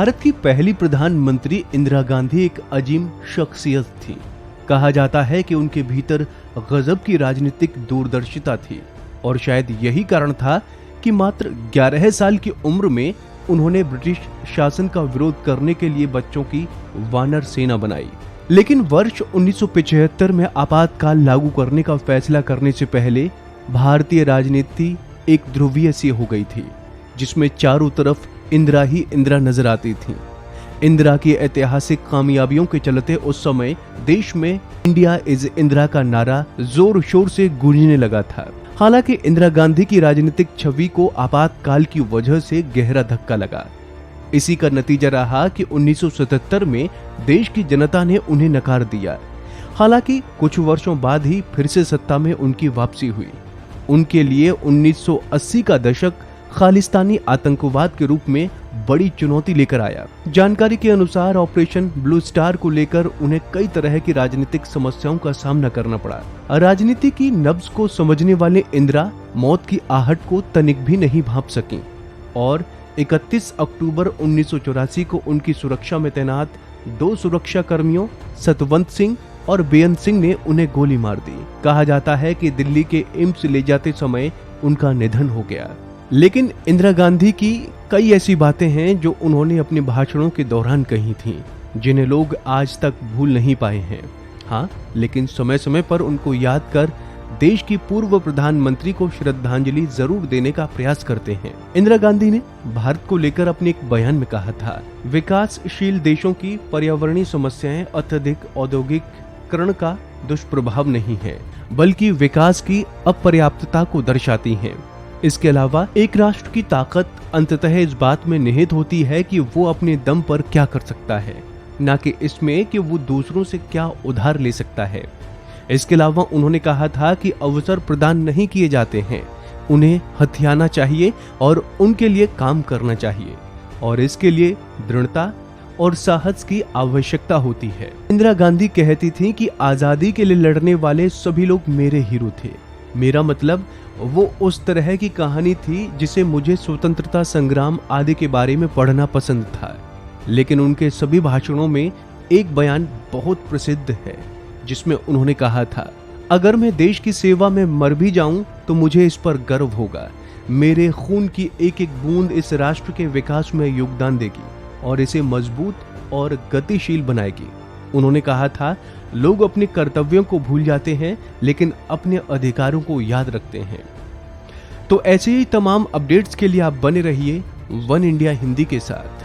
भारत की पहली प्रधानमंत्री इंदिरा गांधी एक अजीम शख्सियत थी। कहा जाता है कि उनके भीतर गजब की राजनीतिक दूरदर्शिता थी और शायद यही कारण था कि मात्र 11 साल की उम्र में उन्होंने ब्रिटिश शासन का विरोध करने के लिए बच्चों की वानर सेना बनाई। लेकिन वर्ष 1975 में आपातकाल लागू करने का फैसला करने से पहले भारतीय राजनीति एक ध्रुवीय सी हो गई थी, जिसमें चारों तरफ इंदिरा ही इंदिरा नजर आती थी। इंदिरा की ऐतिहासिक कामयाबियों के चलते उस समय देश में इंडिया इज इंदिरा का नारा जोर शोर से गूंजने लगा था। हालांकि इंदिरा गांधी की राजनीतिक छवि को आपातकाल की वजह से गहरा धक्का लगा। इसी का नतीजा रहा कि 1977 में देश की जनता ने उन्हें नकार दिया। हालांकि कुछ वर्षों बाद ही फिर से सत्ता में उनकी वापसी हुई। उनके लिए 1980 का दशक खालिस्तानी आतंकवाद के रूप में बड़ी चुनौती लेकर आया। जानकारी के अनुसार ऑपरेशन ब्लू स्टार को लेकर उन्हें कई तरह की राजनीतिक समस्याओं का सामना करना पड़ा। राजनीति की नब्ज को समझने वाले इंदिरा मौत की आहट को तनिक भी नहीं भांप सकी और 31 अक्टूबर 1984 को उनकी सुरक्षा में तैनात 2 सुरक्षा कर्मियों सतवंत सिंह और बेअंत सिंह ने उन्हें गोली मार दी। कहा जाता है कि दिल्ली के एम्स ले जाते समय उनका निधन हो गया। लेकिन इंदिरा गांधी की कई ऐसी बातें हैं जो उन्होंने अपने भाषणों के दौरान कही थीं, जिन्हें लोग आज तक भूल नहीं पाए हैं। हाँ, लेकिन समय समय पर उनको याद कर देश की पूर्व प्रधानमंत्री को श्रद्धांजलि जरूर देने का प्रयास करते हैं। इंदिरा गांधी ने भारत को लेकर अपने एक बयान में कहा था, विकासशील देशों की पर्यावरणीय समस्याएं अत्यधिक औद्योगिकरण का दुष्प्रभाव नहीं है, बल्कि विकास की अपर्याप्तता को दर्शाती हैं। इसके अलावा एक राष्ट्र की ताकत अंततः इस बात में निहित होती है कि वो अपने दम पर क्या कर सकता है, न कि इसमें कि वो दूसरों से क्या उधार ले सकता है। इसके अलावा उन्होंने कहा था कि अवसर प्रदान नहीं किए जाते हैं, उन्हें हथियाना चाहिए और उनके लिए काम करना चाहिए और इसके लिए दृढ़ता और साहस की आवश्यकता होती है। इंदिरा गांधी कहती थी कि आजादी के लिए लड़ने वाले सभी लोग मेरे हीरो थे। मेरा मतलब वो उस तरह की कहानी थी जिसे मुझे स्वतंत्रता संग्राम आदि के बारे में पढ़ना पसंद था। लेकिन उनके सभी भाषणों में एक बयान बहुत प्रसिद्ध है, जिसमें उन्होंने कहा था, अगर मैं देश की सेवा में मर भी जाऊं तो मुझे इस पर गर्व होगा। मेरे खून की एक एक बूंद इस राष्ट्र के विकास में योगदान देगी और इसे मजबूत और गतिशील बनाएगी। उन्होंने कहा था, लोग अपने कर्तव्यों को भूल जाते हैं लेकिन अपने अधिकारों को याद रखते हैं। तो ऐसे ही तमाम अपडेट्स के लिए आप बने रहिए वन इंडिया हिंदी के साथ।